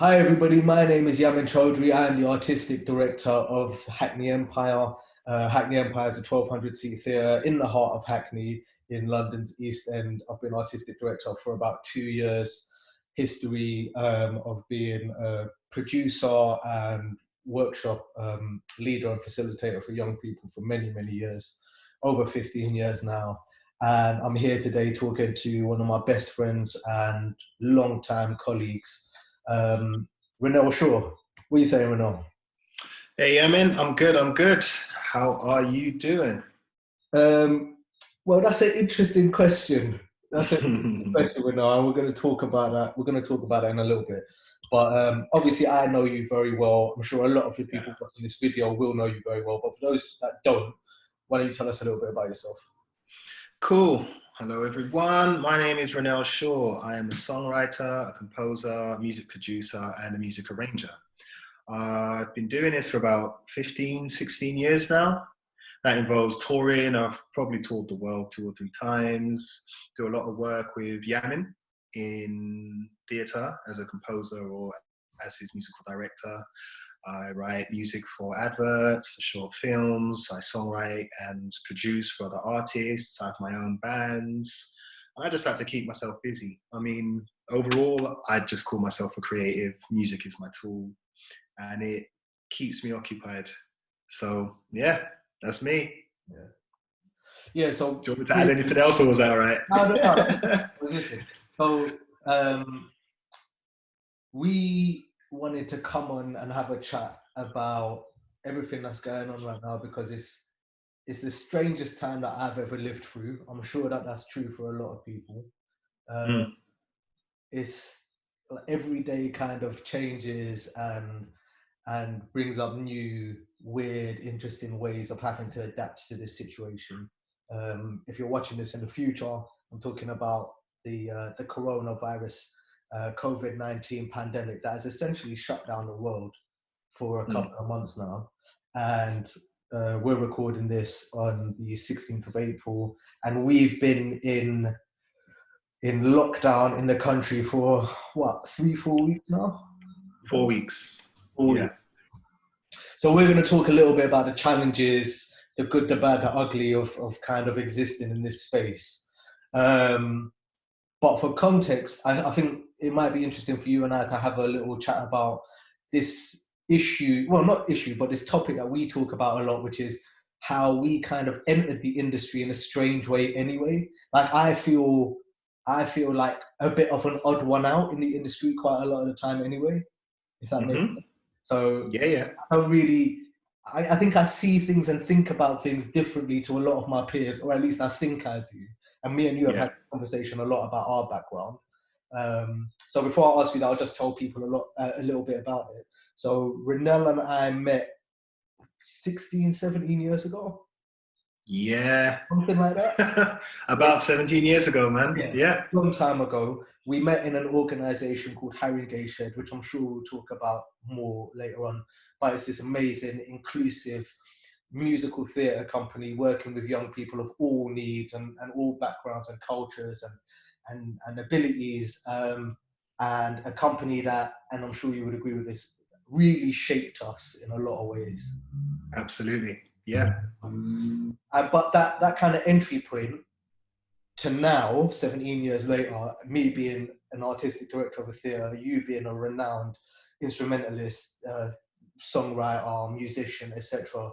Hi everybody, my name is Yamin Choudury. I am the artistic director of Hackney Empire. Hackney Empire is a 1,200-seat theatre in the heart of Hackney in London's East End. I've been artistic director for about 2 years. History of being a producer and workshop leader and facilitator for young people for many, many years, over 15 years now. And I'm here today talking to one of my best friends and long-time colleagues, Renell Shaw. What are you saying, Renell? Hey, Yamin, I'm good. I'm good. How are you doing? Um, well, that's an interesting question. That's an interesting question, Renell, and we're going to talk about that. We're going to talk about that in a little bit. But obviously, I know you very well. I'm sure a lot of the Yeah. people watching this video will know you very well. But for those that don't, why don't you tell us a little bit about yourself? Cool. Hello, everyone. My name is Renell Shaw. I am a songwriter, a composer, music producer, and a music arranger. I've been doing this for about 15, 16 years now. That involves touring. I've probably toured the world 2 or 3 times. Do a lot of work with Yamin in theatre as a composer or as his musical director. I write music for adverts, for short films. I songwrite and produce for other artists. I have my own bands. I just like to keep myself busy. I mean, overall, I just call myself a creative. Music is my tool and it keeps me occupied. So, yeah, that's me. Yeah. Yeah. So, Do you want me to add anything else or was that all right? no, no, no. Listen. So, we wanted to come on and have a chat about everything that's going on right now because it's the strangest time that I've ever lived through. I'm sure that that's true for a lot of people. Uh, Mm, it's every day kind of changes and brings up new, weird, interesting ways of having to adapt to this situation. If you're watching this in the future, I'm talking about the coronavirus, COVID-19 pandemic that has essentially shut down the world for a mm. couple of months now, and we're recording this on the 16th of April, and we've been in lockdown in the country for what, 3, 4 weeks now? 4 weeks. 4 weeks. Yeah. So we're going to talk a little bit about the challenges, the good, the bad, the ugly of kind of existing in this space. But for context, I think it might be interesting for you and I to have a little chat about this issue. Well, not issue, but this topic that we talk about a lot, which is how we kind of entered the industry in a strange way anyway. Like I feel like a bit of an odd one out in the industry quite a lot of the time anyway, if that makes Mm-hmm. sense. So Yeah, yeah. I don't really, I think I see things and think about things differently to a lot of my peers, or at least I think I do. And me and you have Yeah. had a conversation a lot about our background. So before I ask you that, I'll just tell people a little bit about it. So Renell and I met 16, 17 years ago, Yeah. something like that. About 17 years ago, man. Yeah, Yeah. long time ago. We met in an organization called Harry Gay Shed, which I'm sure we'll talk about more later on. But it's this amazing, inclusive musical theatre company working with young people of all needs and all backgrounds and cultures and abilities. And a company that, and I'm sure you would agree with this, really shaped us in a lot of ways. Absolutely. Yeah. But that kind of entry point to now, 17 years later, me being an artistic director of a theatre, you being a renowned instrumentalist, songwriter, musician, etc.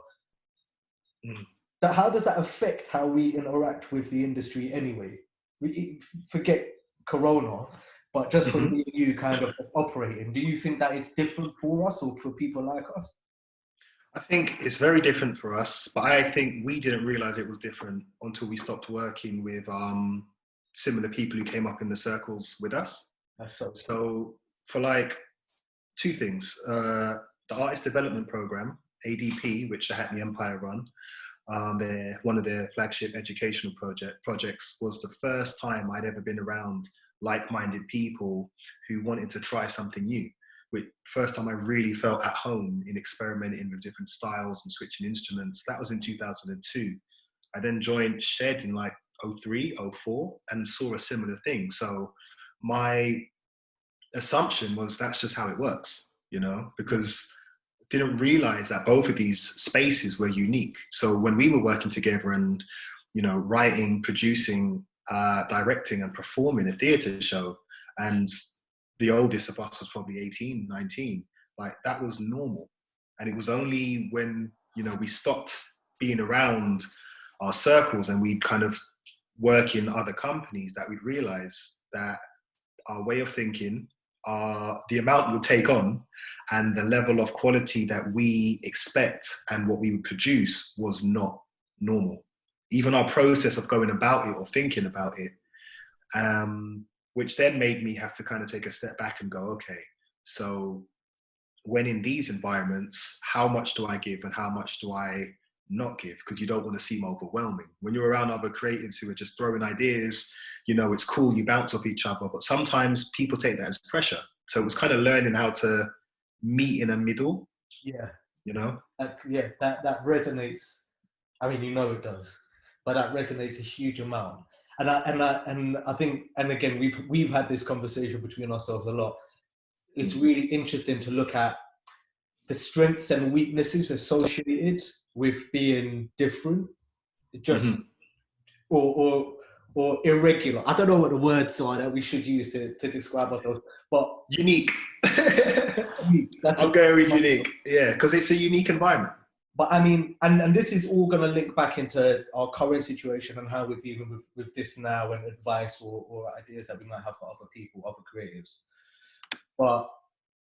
Mm. How does that affect how we interact with the industry anyway? We forget Corona, but just for Mm-hmm. me and you kind of operating, do you think that it's different for us or for people like us? I think it's very different for us, but I think we didn't realize it was different until we stopped working with similar people who came up in the circles with us. That's so true. So for like two things, the artist development program, ADP, which the Hackney Empire run, one of their flagship educational projects was the first time I'd ever been around like-minded people who wanted to try something new. First time I really felt at home in experimenting with different styles and switching instruments. That was in 2002. I then joined Shed in like '03, '04, and saw a similar thing. So my assumption was that's just how it works, you know, because didn't realize that both of these spaces were unique. So when we were working together and, you know, writing, producing, directing and performing a theatre show, and the oldest of us was probably 18, 19, like that was normal. And it was only when, you know, we stopped being around our circles and we'd kind of work in other companies that we'd realize that our way of thinking, the amount we'll take on, and the level of quality that we expect and what we would produce was not normal. Even our process of going about it or thinking about it, which then made me have to kind of take a step back and go, okay, so when in these environments, how much do I give and how much do I not give? Because you don't want to seem overwhelming. When you're around other creatives who are just throwing ideas, you know, it's cool, you bounce off each other, but sometimes people take that as pressure. So it was kind of learning how to meet in a middle, Yeah. you know? That resonates. I mean, you know it does, but that resonates a huge amount. And I think, and again, we've had this conversation between ourselves a lot. It's really interesting to look at the strengths and weaknesses associated with being different, just or irregular. I don't know what the words are that we should use to describe ourselves, but unique. That's I'll go with unique, yeah, because it's a unique environment. But I mean, and this is all going to link back into our current situation and how we're dealing with this now, and advice or ideas that we might have for other people, other creatives. But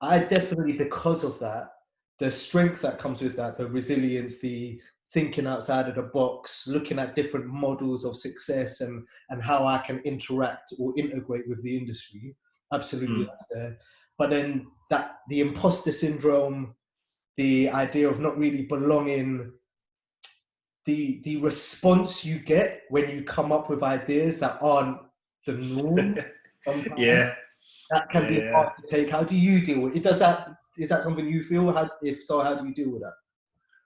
I definitely, because of that, the strength that comes with that, the resilience, the thinking outside of the box, looking at different models of success and how I can interact or integrate with the industry, absolutely that's there. But then that the imposter syndrome, the idea of not really belonging, the response you get when you come up with ideas that aren't the norm sometimes, Yeah. that can be hard to take. How do you deal with it? Is that something you feel? If so, how do you deal with that?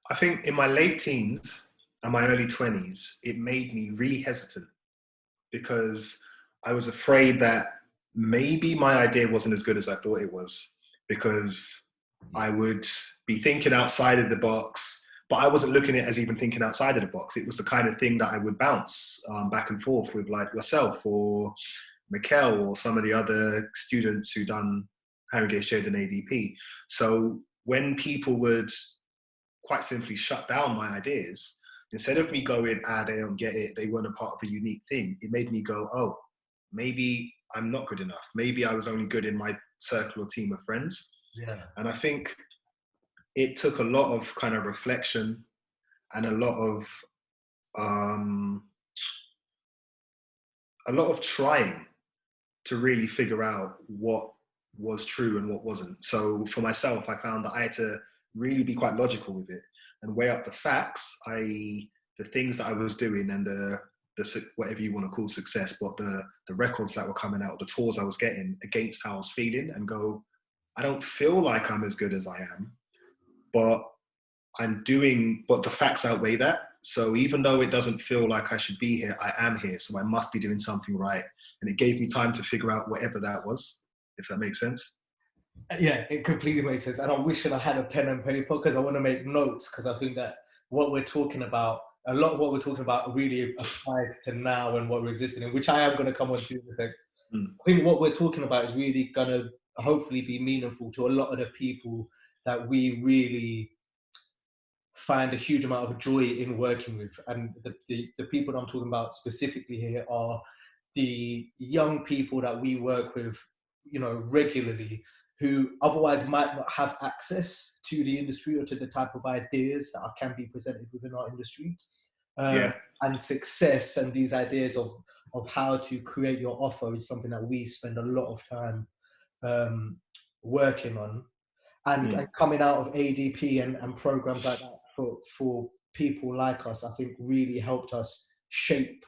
I think in my late teens and my early 20s, it made me really hesitant because I was afraid that maybe my idea wasn't as good as I thought it was, because I would be thinking outside of the box, but I wasn't looking at it as even thinking outside of the box. It was the kind of thing that I would bounce back and forth with, like yourself or Mikkel or some of the other students who done Harringay Shade and ADP. So when people would quite simply shut down my ideas, instead of me going, they don't get it, they weren't a part of a unique thing, it made me go, oh, maybe I'm not good enough. Maybe I was only good in my circle or team of friends. Yeah. And I think it took a lot of kind of reflection and a lot of trying to really figure out what was true and what wasn't. So for myself, I found that I had to really be quite logical with it and weigh up the facts, i.e. the things that I was doing and the whatever you want to call success, but the records that were coming out, the tours I was getting, against how I was feeling, and go, I don't feel like I'm as good as I am, but the facts outweigh that. So even though it doesn't feel like I should be here, I am here. So I must be doing something right. And it gave me time to figure out whatever that was, if that makes sense. Yeah, it completely makes sense. And I'm wishing I had a pen and paper because I want to make notes, because I think that what we're talking about, a lot of what we're talking about really applies to now and what we're existing in, which I am going to come on to in a second. I think what we're talking about is really going to hopefully be meaningful to a lot of the people that we really find a huge amount of joy in working with. And the people that I'm talking about specifically here are the young people that we work with, you know, regularly, who otherwise might not have access to the industry or to the type of ideas that can be presented within our industry. And success and these ideas of how to create your offer is something that we spend a lot of time working on. And coming out of ADP and programs like that for people like us, I think really helped us shape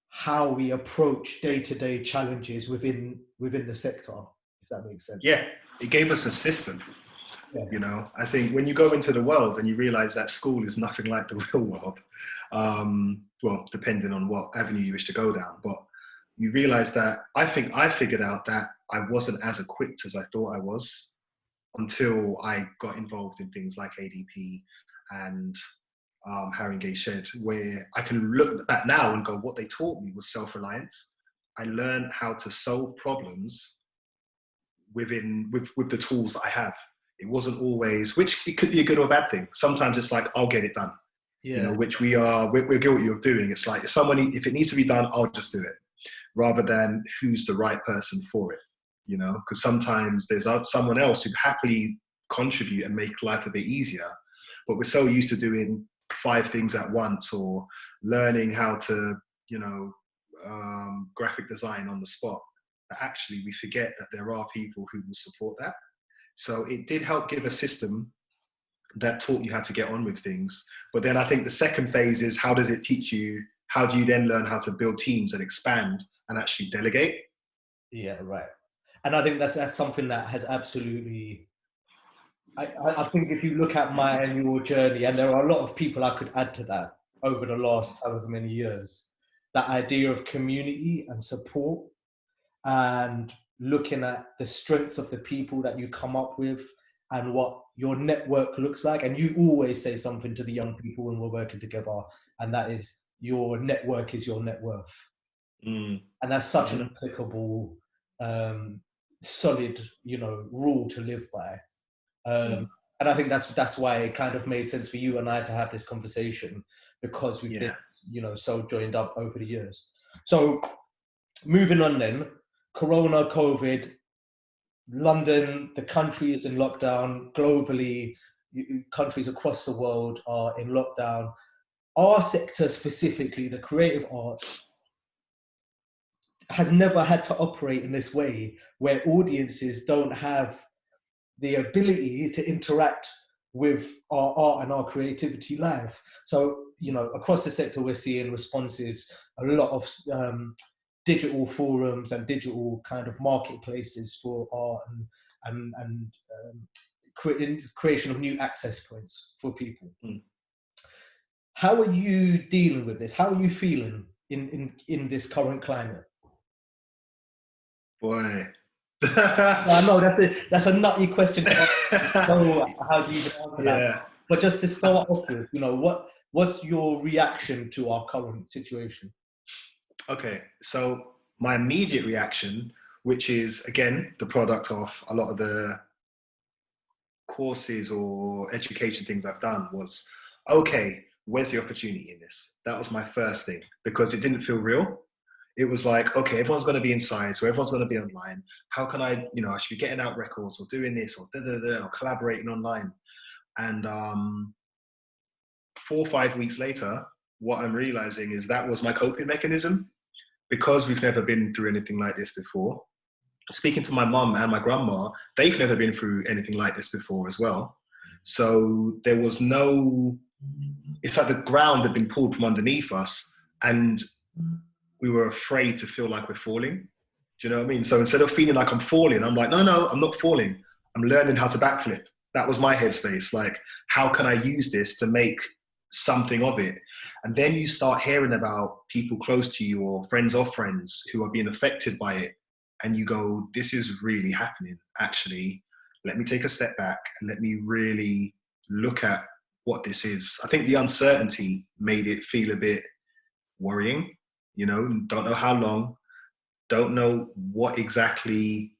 how we approach day-to-day challenges within the sector, if that makes sense. Yeah, it gave us a system. You know, I think when you go into the world and you realize that school is nothing like the real world, well, depending on what avenue you wish to go down, but you realize that I think I figured out that I wasn't as equipped as I thought I was until I got involved in things like ADP and Haringey Shed, where I can look back now and go, what they taught me was self-reliance. I learned how to solve problems with the tools that I have. It wasn't always, which it could be a good or bad thing. Sometimes it's like, I'll get it done. Yeah. You know, which we're guilty of doing. It's like, if it needs to be done, I'll just do it, rather than who's the right person for it. You know, because sometimes there's someone else who'd happily contribute and make life a bit easier, but we're so used to doing 5 things at once, or learning how to, you know, graphic design on the spot, that actually we forget that there are people who will support that. So it did help give a system that taught you how to get on with things. But then I think the second phase is, how does it teach you, how do you then learn how to build teams and expand and actually delegate? Yeah, right. And I think that's something that has absolutely, I think if you look at my annual journey, and there are a lot of people I could add to that over the last however many years, that idea of community and support, and looking at the strengths of the people that you come up with and what your network looks like. And you always say something to the young people when we're working together, and that is, your network is your net worth. And that's such an applicable, solid, you know, rule to live by. And I think that's why it kind of made sense for you and I to have this conversation, because we've been, you know, so joined up over the years. So moving on then, Corona, COVID, London, the country is in lockdown. Globally, countries across the world are in lockdown. Our sector specifically, the creative arts, has never had to operate in this way, where audiences don't have the ability to interact with our art and our creativity live. So, you know, across the sector, we're seeing responses, a lot of digital forums and digital kind of marketplaces for art, and creation of new access points for people. How are you dealing with this? How are you feeling in this current climate? Boy. I know that's a nutty question to ask. So how do you even answer that? But just to start off with, you know, what's your reaction to our current situation? Okay, so my immediate reaction, which is again the product of a lot of the courses or education things I've done, was, okay, where's the opportunity in this? That was my first thing, because it didn't feel real. It was like, okay, everyone's going to be inside, so everyone's going to be online. How can I, you know, I should be getting out records or doing this or or collaborating online. And 4 or 5 weeks later, what I'm realizing is that was my coping mechanism, because we've never been through anything like this before. Speaking to my mum and my grandma, they've never been through anything like this before as well. So there was no, it's like the ground had been pulled from underneath us, and we were afraid to feel like we're falling. Do you know what I mean? So instead of feeling like I'm falling, I'm like, no, I'm not falling. I'm learning how to backflip. That was my headspace. Like, how can I use this to make something of it? And then you start hearing about people close to you or friends of friends who are being affected by it. And you go, this is really happening. Actually, let me take a step back and let me really look at what this is. I think the uncertainty made it feel a bit worrying. You know, don't know how long, don't know what exactly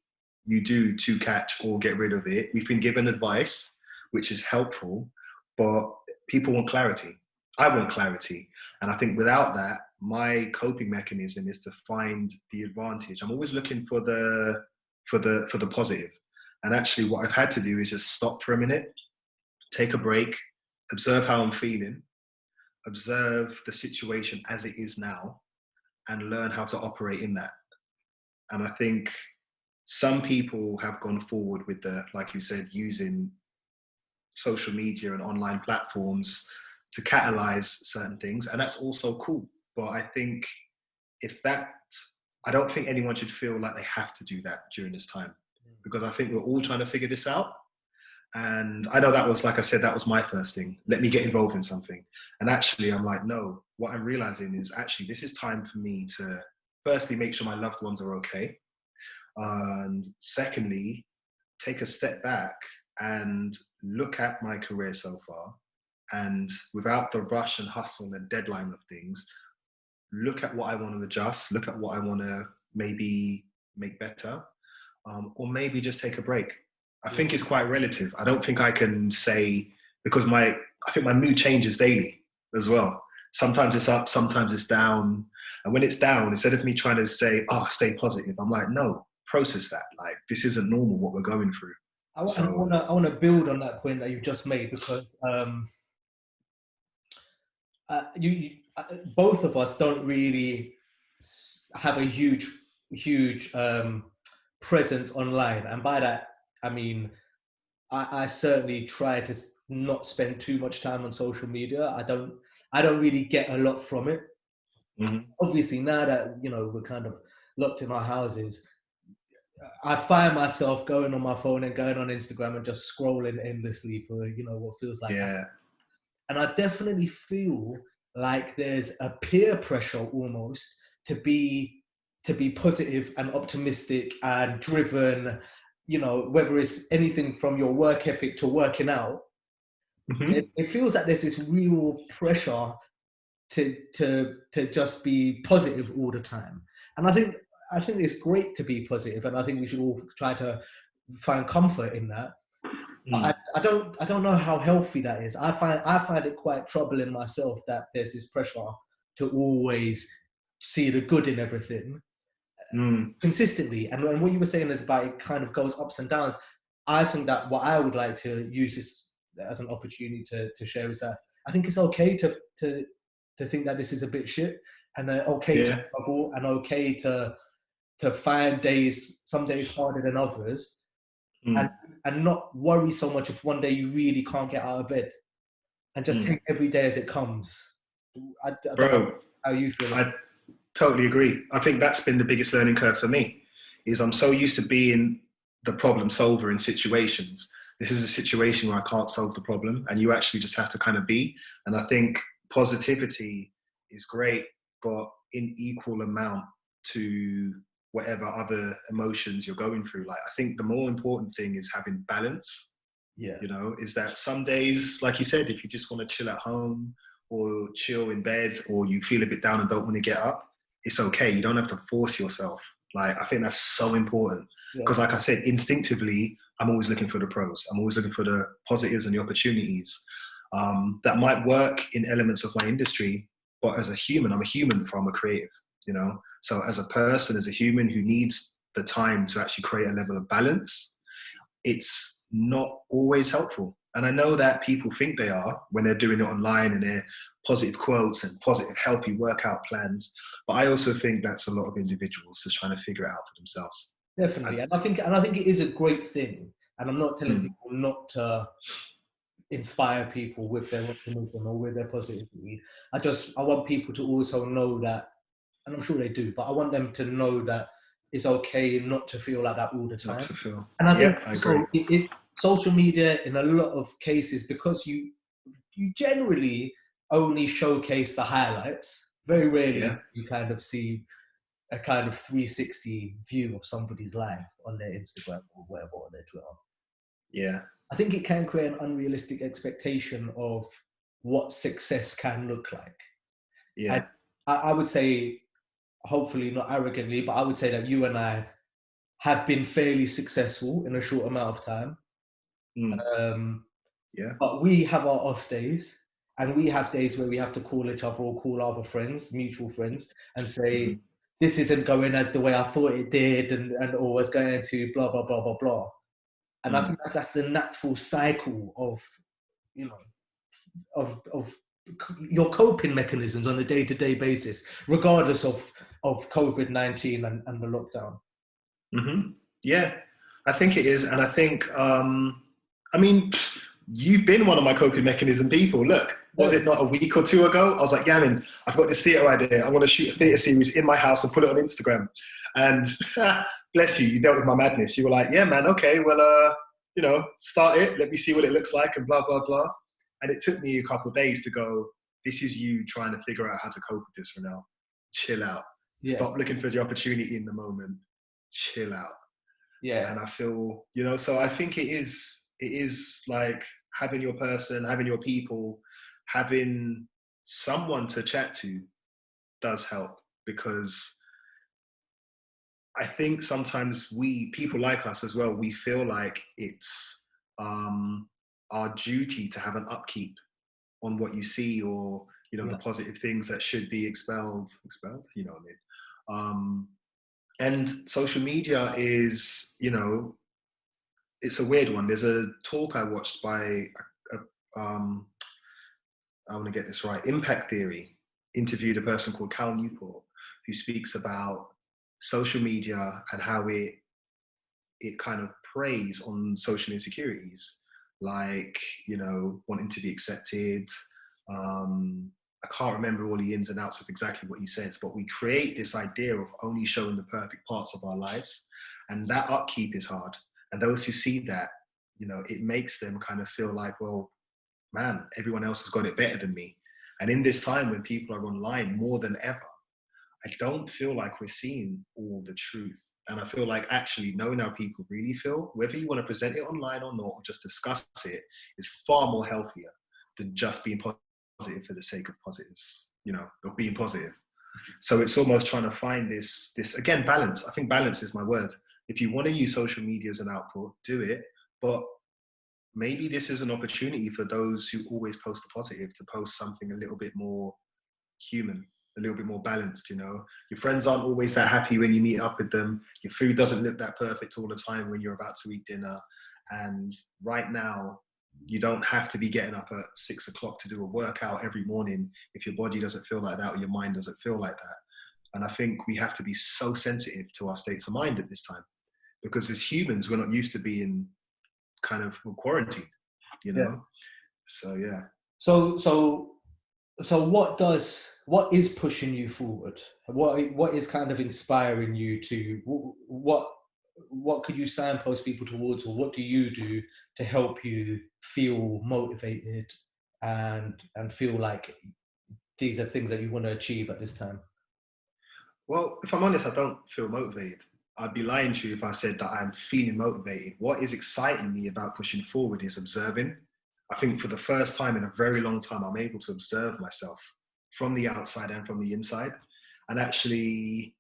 you do to catch or get rid of it. We've been given advice, which is helpful, but people want clarity. I want clarity. And I think without that, my coping mechanism is to find the advantage. I'm always looking for the positive. And actually what I've had to do is just stop for a minute, take a break, observe how I'm feeling, observe the situation as it is now, and learn how to operate in that. And I think some people have gone forward with like you said, using social media and online platforms to catalyze certain things. And that's also cool. But I think I don't think anyone should feel like they have to do that during this time, because I think we're all trying to figure this out. And I know that was, like I said, that was my first thing. Let me get involved in something. And actually, I'm like, no, what I'm realizing is actually this is time for me to firstly make sure my loved ones are okay. And secondly, take a step back and look at my career so far, and without the rush and hustle and deadline of things, look at what I want to adjust, look at what I want to maybe make better, or maybe just take a break. I think it's quite relative. I don't think I can say, because I think my mood changes daily as well. Sometimes it's up, sometimes it's down. And when it's down, instead of me trying to say, oh, stay positive, I'm like, no, process that. Like, this isn't normal what we're going through. I want to build on that point that you've just made, because both of us don't really have a huge presence online, and by that I mean I certainly try to not spend too much time on social media. I don't really get a lot from it. Mm-hmm. Obviously, now that we're kind of locked in our houses, I find myself going on my phone and going on Instagram and just scrolling endlessly for what feels like. Yeah. And I definitely feel like there's a peer pressure almost to be positive and optimistic and driven, whether it's anything from your work ethic to working out. Mm-hmm. It feels like there's this real pressure to just be positive all the time. And I think it's great to be positive, and I think we should all try to find comfort in that. I don't know how healthy that is. I find it quite troubling myself that there's this pressure to always see the good in everything consistently. And what you were saying is about it kind of goes ups and downs. I think that what I would like to use this as an opportunity to share is that I think it's okay to think that this is a bit shit, and okay to struggle, and okay to find some days harder than others. And not worry so much if one day you really can't get out of bed, and just take every day as it comes. I don't know how you feel. I totally agree. I think that's been the biggest learning curve for me, is I'm so used to being the problem solver in situations. This is a situation where I can't solve the problem, and you actually just have to kind of be. And I think positivity is great, but in equal amount to whatever other emotions you're going through. Like, I think the more important thing is having balance. Yeah. Is that some days, like you said, if you just want to chill at home or chill in bed, or you feel a bit down and don't want to get up, it's okay. You don't have to force yourself. Like, I think that's so important, because like I said, instinctively, I'm always looking for the pros. I'm always looking for the positives and the opportunities that might work in elements of my industry. But as a human, I'm a human before I'm a creative. So as a person, as a human who needs the time to actually create a level of balance, it's not always helpful. And I know that people think they are when they're doing it online and they're positive quotes and positive, healthy workout plans. But I also think that's a lot of individuals just trying to figure it out for themselves. Definitely. And I think it is a great thing. And I'm not telling people not to inspire people with their optimism or with their positivity. I want people to also know that, and I'm sure they do, but I want them to know that it's okay not to feel like that all the time. Not to feel. And I think I agree. Social media, in a lot of cases, because you generally only showcase the highlights, very rarely you kind of see a kind of 360 view of somebody's life on their Instagram or whatever, on their Twitter. Yeah. I think it can create an unrealistic expectation of what success can look like. Yeah. I would say, hopefully not arrogantly, but I would say that you and I have been fairly successful in a short amount of time. But we have our off days, and we have days where we have to call each other or call other friends, mutual friends, and say, this isn't going the way I thought it did, and or was going to blah, blah, blah, blah, blah. And I think that's the natural cycle of, of your coping mechanisms on a day-to-day basis, regardless of COVID-19 and the lockdown. Yeah, I think it is. And I think, you've been one of my coping mechanism people. Look, was it not a week or two ago? I was like, Yamin, I've got this theatre idea. I want to shoot a theatre series in my house and put it on Instagram. And bless you, you dealt with my madness. You were like, yeah, man, okay, well, start it. Let me see what it looks like and blah, blah, blah. And it took me a couple of days to go, this is you trying to figure out how to cope with this, Renell. Chill out. Yeah. Stop looking for the opportunity in the moment. Chill out. Yeah. And I feel, you know, so I think it is like having your person, having your people, having someone to chat to does help, because I think sometimes people like us as well, we feel like it's our duty to have an upkeep on what you see, or, you know, Yeah. the positive things that should be expelled, you know what I mean? And social media is, you know, it's a weird one. There's a talk I watched by, I want to get this right, Impact Theory interviewed a person called Cal Newport, who speaks about social media and how it kind of preys on social insecurities, like, you know, wanting to be accepted. I can't remember all the ins and outs of exactly what he says, but we create this idea of only showing the perfect parts of our lives, and that upkeep is hard. And those who see that, you know, it makes them kind of feel like, well, man, everyone else has got it better than me. And in this time when people are online more than ever, I don't feel like we're seeing all the truth. And I feel like actually knowing how people really feel, whether you want to present it online or not, or just discuss it, is far more healthier than just being positive for the sake of positives, you know, of being positive. So it's almost trying to find this again, balance. I think balance is my word. If you want to use social media as an output, do it. But maybe this is an opportunity for those who always post the positive to post something a little bit more human, a little bit more balanced. You know, your friends aren't always that happy when you meet up with them. Your food doesn't look that perfect all the time when you're about to eat dinner. And right now, you don't have to be getting up at 6 o'clock to do a workout every morning if your body doesn't feel like that or your mind doesn't feel like that. And I think we have to be so sensitive to our states of mind at this time, because as humans, we're not used to being kind of quarantined, you Yeah. know? So, yeah. So what is pushing you forward? What is kind of inspiring you to what could you signpost people towards, or what do you do to help you feel motivated and feel like these are things that you want to achieve at this time? Well, if I'm honest, I don't feel motivated. I'd be lying to you if I said that I'm feeling motivated. What is exciting me about pushing forward is observing. I think for the first time in a very long time, I'm able to observe myself from the outside and from the inside. And actually,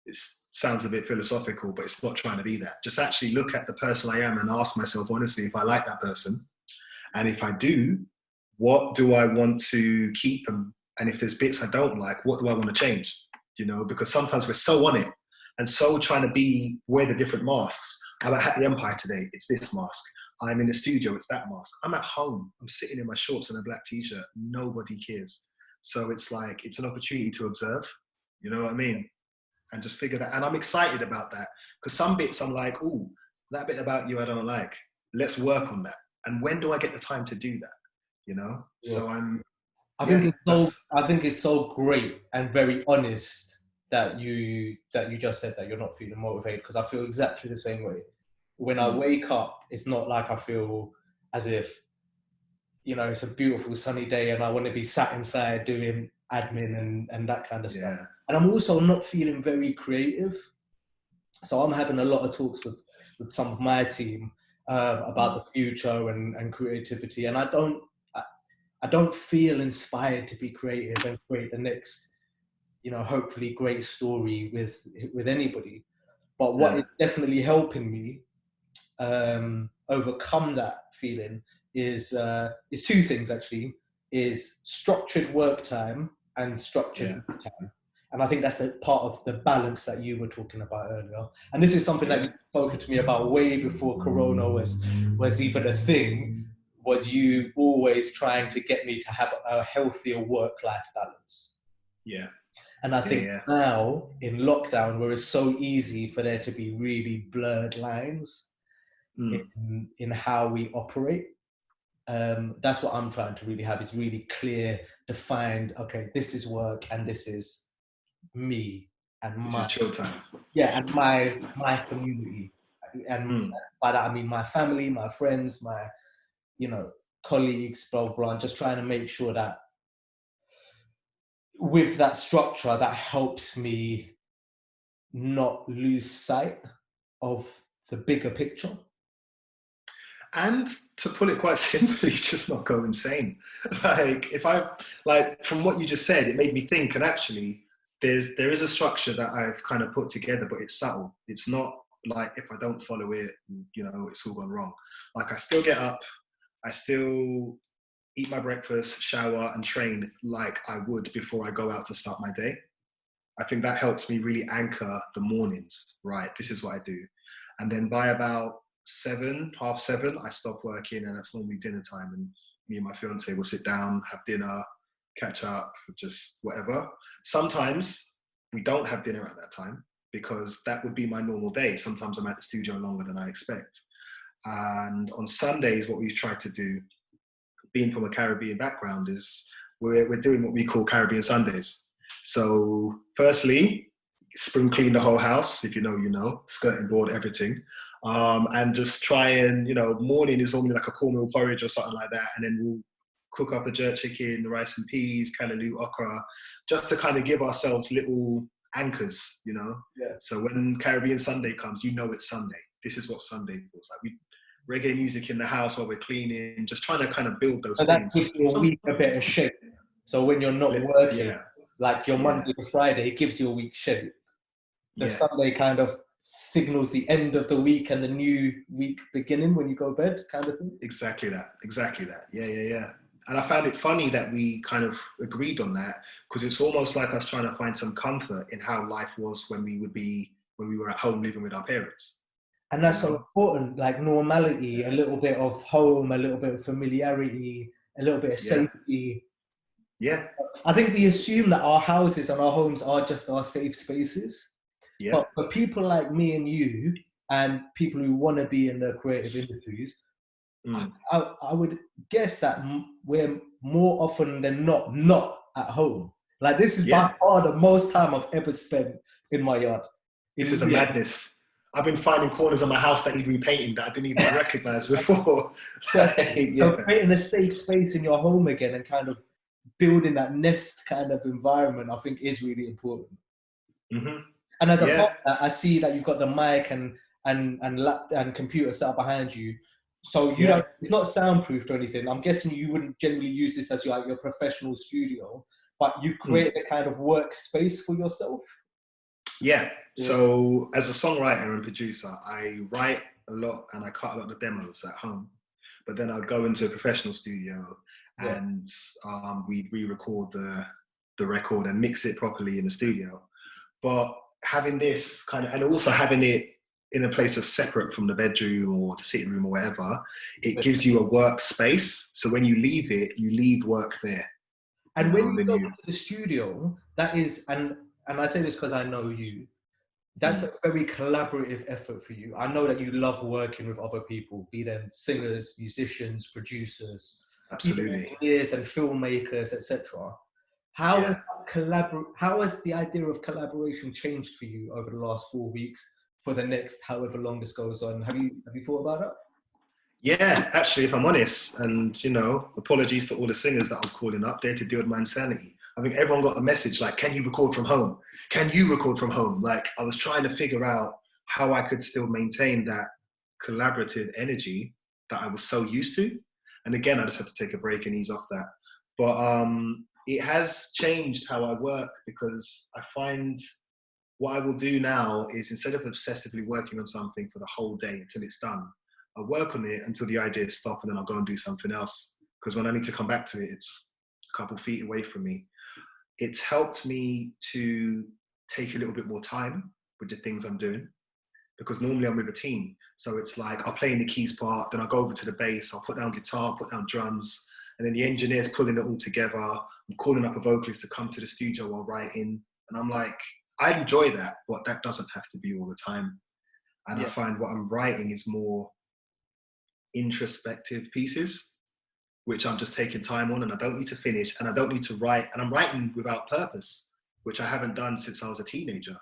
it sounds a bit philosophical, but it's not trying to be that. Just actually look at the person I am and ask myself honestly if I like that person. And if I do, what do I want to keep? And if there's bits I don't like, what do I want to change? You know, because sometimes we're so on it and so trying to wear the different masks. I'm at Hackney Empire today, it's this mask. I'm in the studio, it's that mask. I'm at home, I'm sitting in my shorts and a black t-shirt, nobody cares. So it's like, it's an opportunity to observe, you know what I mean? And just figure that, and I'm excited about that, because some bits I'm like, oh, that bit about you I don't like, let's work on that. And when do I get the time to do that, you know? Yeah. So I think yeah, it's so great and very honest that you just said that you're not feeling motivated, because I feel exactly the same way. When I wake up, it's not like I feel as if, you know, it's a beautiful sunny day and I want to be sat inside doing admin and that kind of stuff. yeah, And I'm also not feeling very creative. So I'm having a lot of talks with some of my team about the future and creativity. And I don't feel inspired to be creative and create the next, you know, hopefully great story with anybody. But what yeah, is definitely helping me overcome that feeling is two things actually: is structured work time and structured yeah, work time. And I think that's the part of the balance that you were talking about earlier. And this is something that yeah, you've spoken to me about way before Corona was even a thing. Was you always trying to get me to have a healthier work-life balance? yeah, And I yeah, think yeah, now in lockdown, where it's so easy for there to be really blurred lines in how we operate, that's what I'm trying to really have, is really clear, defined, okay, this is work and this is me and this is chill time. and my community. And by that I mean my family, my friends, my, you know, colleagues, blah, blah, and just trying to make sure that with that structure that helps me not lose sight of the bigger picture. And to put it quite simply, just not go insane. From what you just said, it made me think, and actually there is a structure that I've kind of put together, but it's subtle. It's not like if I don't follow it, it's all gone wrong. Like I still get up, I still eat my breakfast, shower and train like I would before I go out to start my day. I think that helps me really anchor the mornings, right? This is what I do. And then by about 7, half 7, I stop working, and that's normally dinner time. And me and my fiance will sit down, have dinner, catch up, just whatever. Sometimes we don't have dinner at that time because that would be my normal day. Sometimes I'm at the studio longer than I expect. And on Sundays, what we've tried to do, being from a Caribbean background, is we're doing what we call Caribbean Sundays. So firstly, spring clean the whole house, if you know, you know, skirting board, everything. And just try and, morning is normally like a cornmeal porridge or something like that. And then we'll cook up a jerk chicken, rice and peas, callaloo, okra, just to kind of give ourselves little anchors, Yeah. So when Caribbean Sunday comes, it's Sunday. This is what Sunday feels like. Reggae music in the house while we're cleaning, just trying to kind of build those things. That gives your week a better shape. So when you're not working, like your Monday to Friday, it gives you a week shape. The Sunday kind of signals the end of the week and the new week beginning when you go to bed, kind of thing. Exactly that. Yeah. And I found it funny that we kind of agreed on that, because it's almost like us trying to find some comfort in how life was when we were at home living with our parents. And that's so important, like normality, a little bit of home, a little bit of familiarity, a little bit of safety. Yeah. I think we assume that our houses and our homes are just our safe spaces. Yeah. But for people like me and you, and people who want to be in the creative industries, I would guess that we're more often than not at home. Like this is by far the most time I've ever spent in my yard. This is a madness. I've been finding corners of my house that need repainting that I didn't even recognize before. So creating a safe space in your home again and kind of building that nest kind of environment, I think, is really important. Mm-hmm. And as a partner, I see that you've got the mic and computer set up behind you. So it's not soundproofed or anything. I'm guessing you wouldn't generally use this as your professional studio, but you've created a kind of workspace for yourself. Yeah. So as a songwriter and producer, I write a lot and I cut a lot of demos at home. But then I'd go into a professional studio and we'd re-record the record and mix it properly in the studio. But having this kind of, and also having it in a place that's separate from the bedroom or the sitting room or whatever, it gives you a workspace. So when you leave it, you leave work there. And when you go to the studio, that is, and I say this because I know you, that's a very collaborative effort for you. I know that you love working with other people, be them singers, musicians, producers, engineers and filmmakers, etc. How has the idea of collaboration changed for you over the last 4 weeks for the next however long this goes on? Have you thought about that? Yeah, actually, if I'm honest, and apologies to all the singers that I was calling up there to deal with my insanity. I think everyone got a message like, can you record from home? Can you record from home? Like, I was trying to figure out how I could still maintain that collaborative energy that I was so used to. And again, I just had to take a break and ease off that. But it has changed how I work, because I find what I will do now is, instead of obsessively working on something for the whole day until it's done, I work on it until the ideas stop, and then I'll go and do something else. Because when I need to come back to it, it's a couple feet away from me. It's helped me to take a little bit more time with the things I'm doing, because normally I'm with a team. So it's like I'll play in the keys part, then I'll go over to the bass, I'll put down guitar, put down drums, and then the engineer's pulling it all together. I'm calling up a vocalist to come to the studio while writing. And I'm like, I enjoy that, but that doesn't have to be all the time. And I find what I'm writing is more introspective pieces, which I'm just taking time on, and I don't need to finish, and I don't need to write, and I'm writing without purpose, which I haven't done since I was a teenager.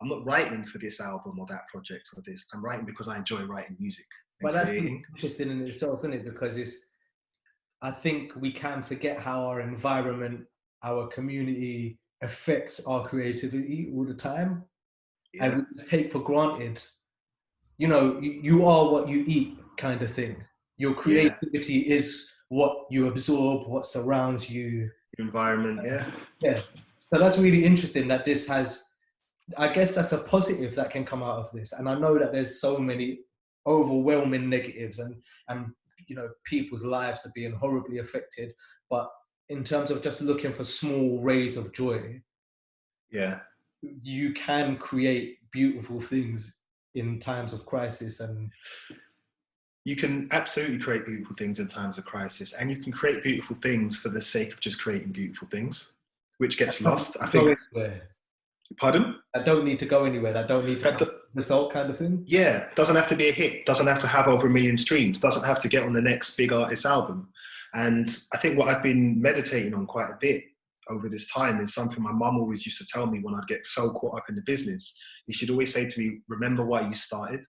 I'm not writing for this album or that project or this. I'm writing because I enjoy writing music. But that's interesting in itself, isn't it? Because I think we can forget how our environment, our community affects our creativity all the time. And we just take for granted, you know, you are what you eat kind of thing. Your Yeah. creativity is what you absorb, what surrounds you. Environment, yeah. Yeah. So that's really interesting that this has, I guess that's a positive that can come out of this. And I know that there's so many overwhelming negatives and you know, people's lives are being horribly affected. But in terms of just looking for small rays of joy, Yeah. you can create beautiful things in times of crisis. And You can absolutely create beautiful things in times of crisis, and you can create beautiful things for the sake of just creating beautiful things, which gets lost. I go think. anywhere. Pardon? I don't need to go anywhere. I don't need to That, result kind of thing. yeah, doesn't have to be a hit, doesn't have to have over 1 million streams, doesn't have to get on the next big artist album. And I think what I've been meditating on quite a bit over this time is something my mum always used to tell me when I'd get so caught up in the business. She'd always say to me, remember why you started.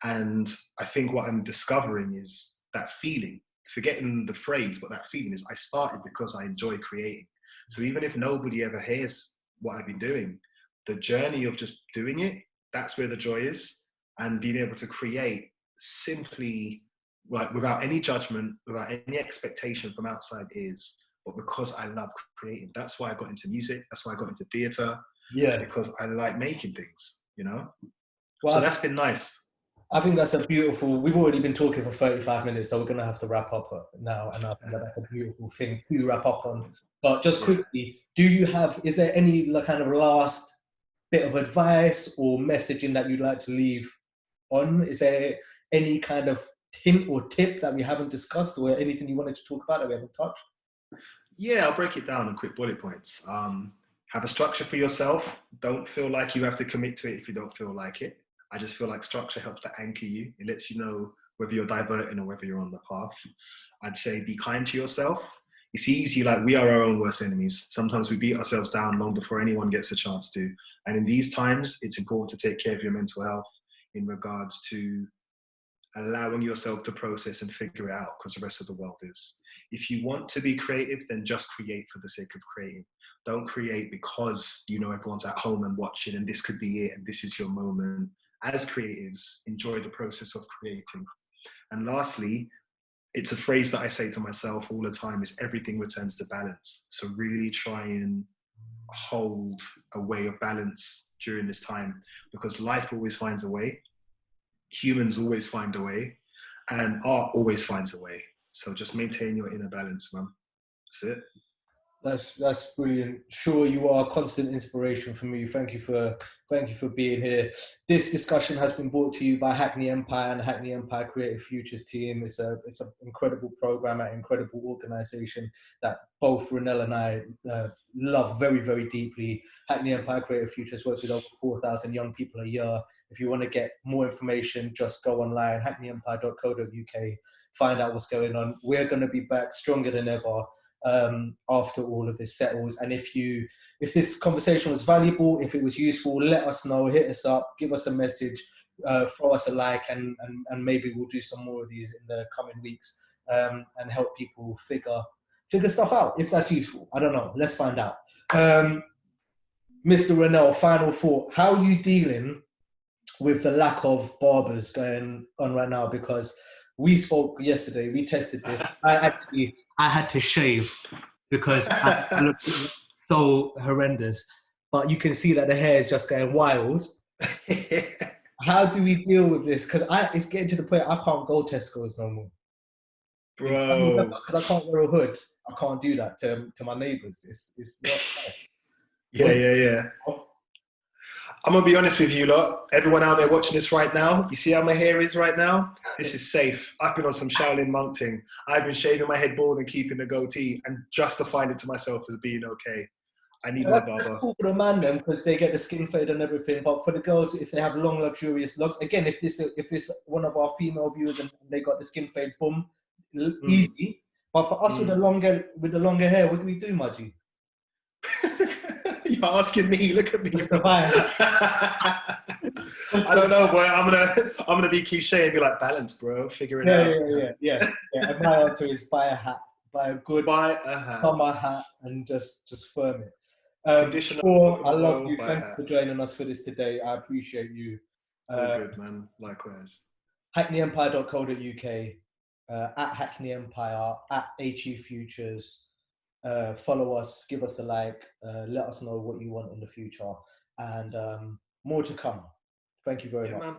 And I think what I'm discovering is that feeling, forgetting the phrase, but that feeling is I started because I enjoy creating. So even if nobody ever hears what I've been doing, the journey of just doing it, that's where the joy is. And being able to create simply, like, without any judgment, without any expectation from outside ears, but because I love creating. That's why I got into music. That's why I got into theatre. Yeah. Because I like making things, you know? Well, So that's been nice. I think that's a beautiful, we've already been talking for 35 minutes, so we're going to have to wrap up now. And I think that's a beautiful thing to wrap up on. But just quickly, is there any kind of last bit of advice or messaging that you'd like to leave on? Is there any kind of hint or tip that we haven't discussed, or anything you wanted to talk about that we haven't touched? Yeah, I'll break it down in quick bullet points. Have a structure for yourself. Don't feel like you have to commit to it if you don't feel like it. I just feel like structure helps to anchor you. It lets you know whether you're diverting or whether you're on the path. I'd say be kind to yourself. It's easy, like, we are our own worst enemies. Sometimes we beat ourselves down long before anyone gets a chance to. And in these times, it's important to take care of your mental health in regards to allowing yourself to process and figure it out, because the rest of the world is. If you want to be creative, then just create for the sake of creating. Don't create because you know everyone's at home and watching and this could be it and this is your moment. As creatives, enjoy the process of creating. And lastly, it's a phrase that I say to myself all the time, is everything returns to balance. So really try and hold a way of balance during this time, because life always finds a way. Humans always find a way, and art always finds a way. So just maintain your inner balance, man. That's it. That's brilliant. Sure, you are a constant inspiration for me. Thank you for being here. This discussion has been brought to you by Hackney Empire and the Hackney Empire Creative Futures team. It's an incredible program, an incredible organisation that both Renell and I love very, very deeply. Hackney Empire Creative Futures works with over 4,000 young people a year. If you want to get more information, just go online, hackneyempire.co.uk, find out what's going on. We're going to be back stronger than ever after all of this settles. And if this conversation was valuable, if it was useful, let us know, hit us up, give us a message, throw us a like, and maybe we'll do some more of these in the coming weeks, and help people figure stuff out, if that's useful. I don't know, let's find out. Mr. Renell, final thought, how are you dealing with the lack of barbers going on right now? Because we spoke yesterday, we tested this. I had to shave because I looked so horrendous. But you can see that the hair is just going wild. How do we deal with this? Because it's getting to the point I can't go Tesco's no more. Bro. Because I can't wear a hood. I can't do that to my neighbours. It's not fair. Yeah. I'm going to be honest with you lot. Everyone out there watching this right now, you see how my hair is right now? This is safe. I've been on some Shaolin monk thing. I've been shaving my head bald and keeping the goatee and justifying it to myself as being okay. I need my barber. That's cool for the man then, because they get the skin fade and everything. But for the girls, if they have long, luxurious locks, again, if it's one of our female viewers and they got the skin fade, boom, easy. But for us with the longer hair, what do we do, Maji? You're asking me. Look at me. I don't know, boy. I'm gonna be cliche and be like, balance, bro. Figure it out. Yeah. And my answer is buy a hat. Buy a hat. Summer hat and just firm it. Conditioner. I love you. Thanks for joining us for this today. I appreciate you. All good, man. Likewise. HackneyEmpire.co.uk, at Hackney Empire, at HE Futures. Follow us, give us a like, let us know what you want in the future, and more to come. Thank you very much. Man.